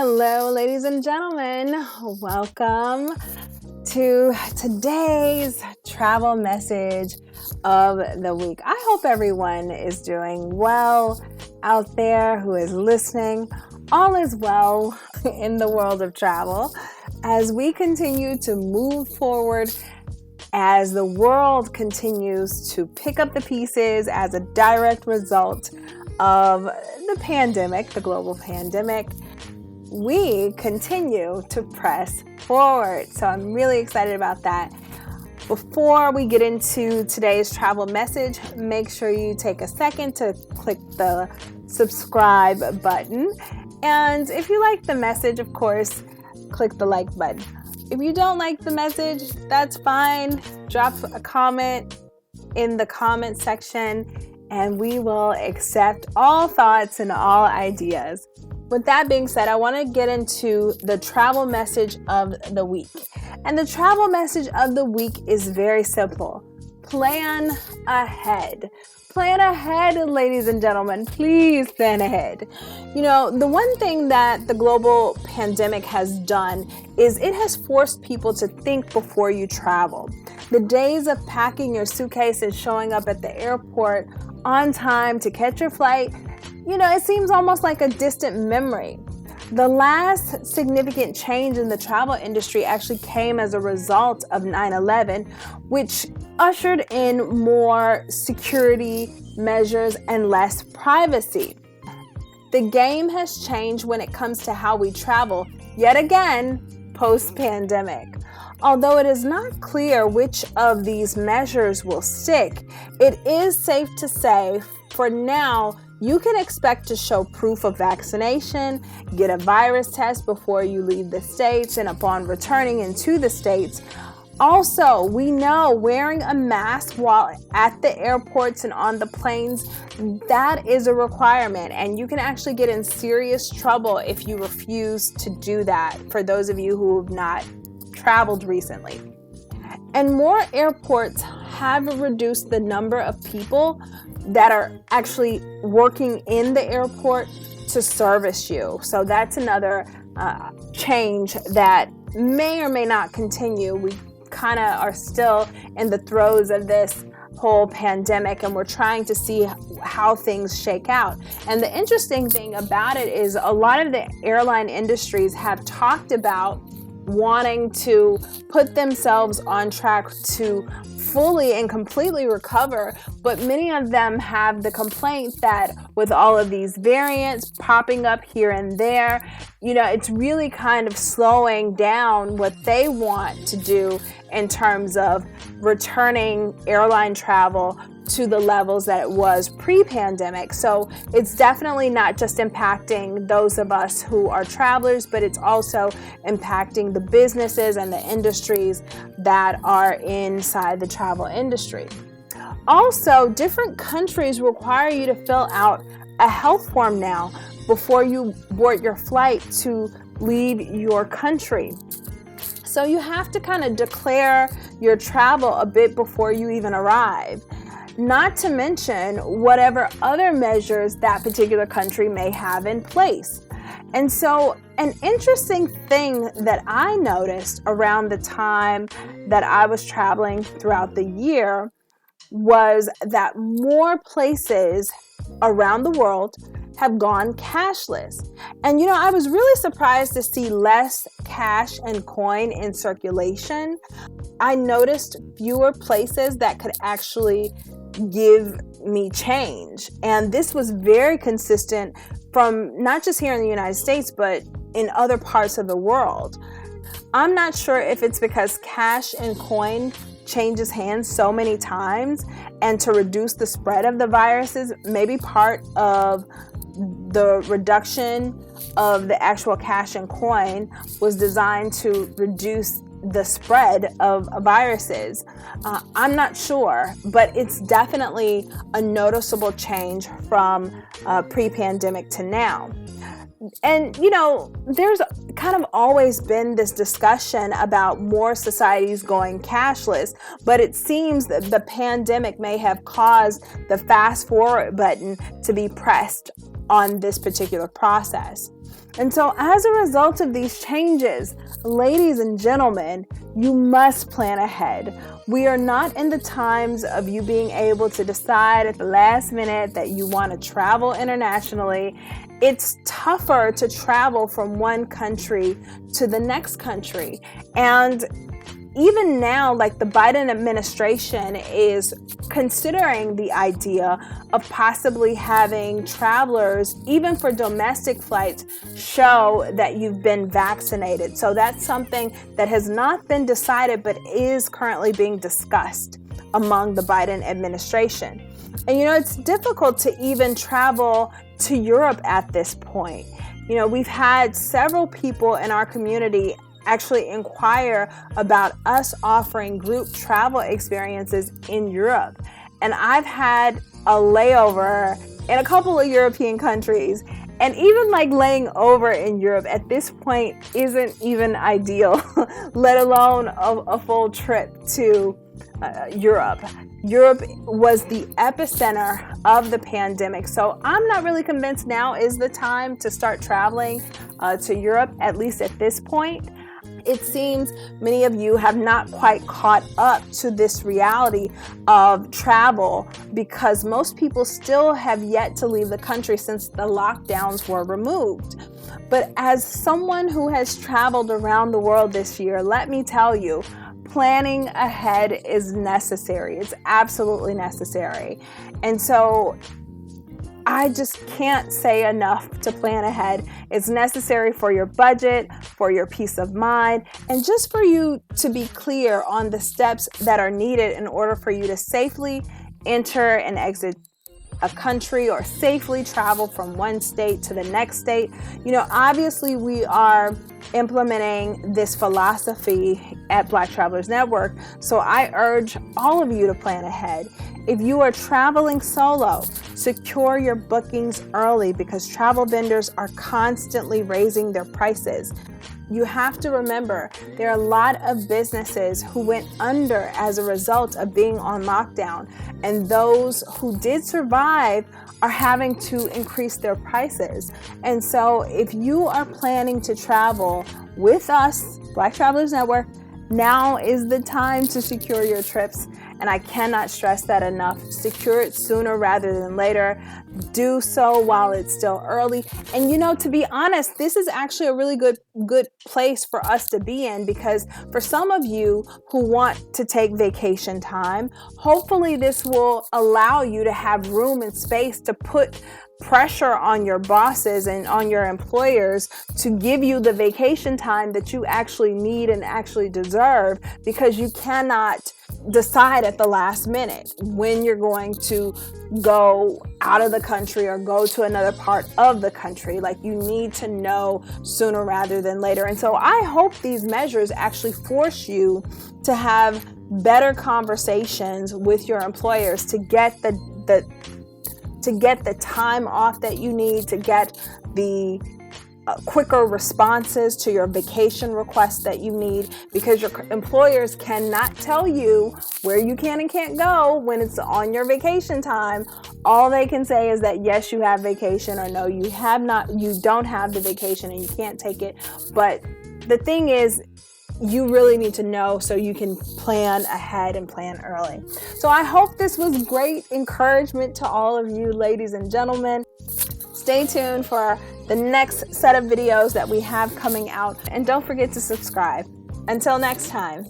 Hello, ladies and gentlemen. Welcome to today's travel message of the week. I hope everyone is doing well out there who is listening. All is well in the world of travel as we continue to move forward, as the world continues to pick up the pieces as a direct result of the pandemic, the global pandemic. We continue to press forward. So I'm really excited about that. Before we get into today's travel message, make sure you take a second to click the subscribe button. And if you like the message, of course, click the like button. If you don't like the message, that's fine. Drop a comment in the comment section and we will accept all thoughts and all ideas. With that being said, I want to get into the travel message of the week. And the travel message of the week is very simple. Plan ahead. Plan ahead, ladies and gentlemen. Please plan ahead. You know, the one thing that the global pandemic has done is it has forced people to think before you travel. The days of packing your suitcase and showing up at the airport on time to catch your flight, it seems almost like a distant memory. The last significant change in the travel industry actually came as a result of 9/11, which ushered in more security measures and less privacy. The game has changed when it comes to how we travel, yet again, post-pandemic. Although it is not clear which of these measures will stick, it is safe to say, for now, you can expect to show proof of vaccination, get a virus test before you leave the States and upon returning into the States. Also, we know wearing a mask while at the airports and on the planes, that is a requirement, and you can actually get in serious trouble if you refuse to do that, for those of you who have not traveled recently. And more airports have reduced the number of people that are actually working in the airport to service you. So that's another change that may or may not continue. We kind of are still in the throes of this whole pandemic and we're trying to see how things shake out. And the interesting thing about it is a lot of the airline industries have talked about wanting to put themselves on track to fully and completely recover, but many of them have the complaint that with all of these variants popping up here and there, it's really kind of slowing down what they want to do in terms of returning airline travel to the levels that it was pre-pandemic. So it's definitely not just impacting those of us who are travelers, but it's also impacting the businesses and the industries that are inside the travel industry. Also, different countries require you to fill out a health form now before you board your flight to leave your country. So you have to kind of declare your travel a bit before you even arrive. Not to mention whatever other measures that particular country may have in place. And so an interesting thing that I noticed around the time that I was traveling throughout the year was that more places around the world have gone cashless. And I was really surprised to see less cash and coin in circulation. I noticed fewer places that could actually give me change. And this was very consistent from not just here in the United States, but in other parts of the world. I'm not sure if it's because cash and coin changes hands so many times, and to reduce the spread of the viruses, maybe part of the reduction of the actual cash and coin was designed to reduce the spread of viruses. I'm not sure, but it's definitely a noticeable change from pre-pandemic to now. And, there's kind of always been this discussion about more societies going cashless, but it seems that the pandemic may have caused the fast forward button to be pressed on this particular process. And so as a result of these changes, ladies and gentlemen, you must plan ahead. We are not in the times of you being able to decide at the last minute that you want to travel internationally. It's tougher to travel from one country to the next country. And even now, like the Biden administration is considering the idea of possibly having travelers, even for domestic flights, show that you've been vaccinated. So that's something that has not been decided, but is currently being discussed among the Biden administration. And it's difficult to even travel to Europe at this point. We've had several people in our community actually inquire about us offering group travel experiences in Europe. And I've had a layover in a couple of European countries, and even like laying over in Europe at this point isn't even ideal, let alone a full trip to Europe. Europe was the epicenter of the pandemic. So I'm not really convinced now is the time to start traveling to Europe, at least at this point. It seems many of you have not quite caught up to this reality of travel because most people still have yet to leave the country since the lockdowns were removed. But as someone who has traveled around the world this year, let me tell you, planning ahead is necessary. It's absolutely necessary. And so I just can't say enough to plan ahead. It's necessary for your budget, for your peace of mind, and just for you to be clear on the steps that are needed in order for you to safely enter and exit a country or safely travel from one state to the next state. Obviously we are implementing this philosophy at Black Travelers Network, so I urge all of you to plan ahead. If you are traveling solo, secure your bookings early because travel vendors are constantly raising their prices. You have to remember there are a lot of businesses who went under as a result of being on lockdown, and those who did survive are having to increase their prices. And so if you are planning to travel with us, Black Travelers Network, now is the time to secure your trips. And I cannot stress that enough. Secure it sooner rather than later. Do so while it's still early. And to be honest, this is actually a really good place for us to be in, because for some of you who want to take vacation time, hopefully this will allow you to have room and space to put pressure on your bosses and on your employers to give you the vacation time that you actually need and actually deserve, because you cannot decide at the last minute when you're going to go out of the country or go to another part of the country. Like, you need to know sooner rather than later. And so I hope these measures actually force you to have better conversations with your employers to get the time off that you need, to get the quicker responses to your vacation requests that you need, because your employers cannot tell you where you can and can't go when it's on your vacation time. All they can say is that yes, you have vacation, or no, you don't have the vacation and you can't take it. But the thing is, you really need to know so you can plan ahead and plan early. So I hope this was great encouragement to all of you, ladies and gentlemen. Stay tuned for the next set of videos that we have coming out, and don't forget to subscribe. Until next time.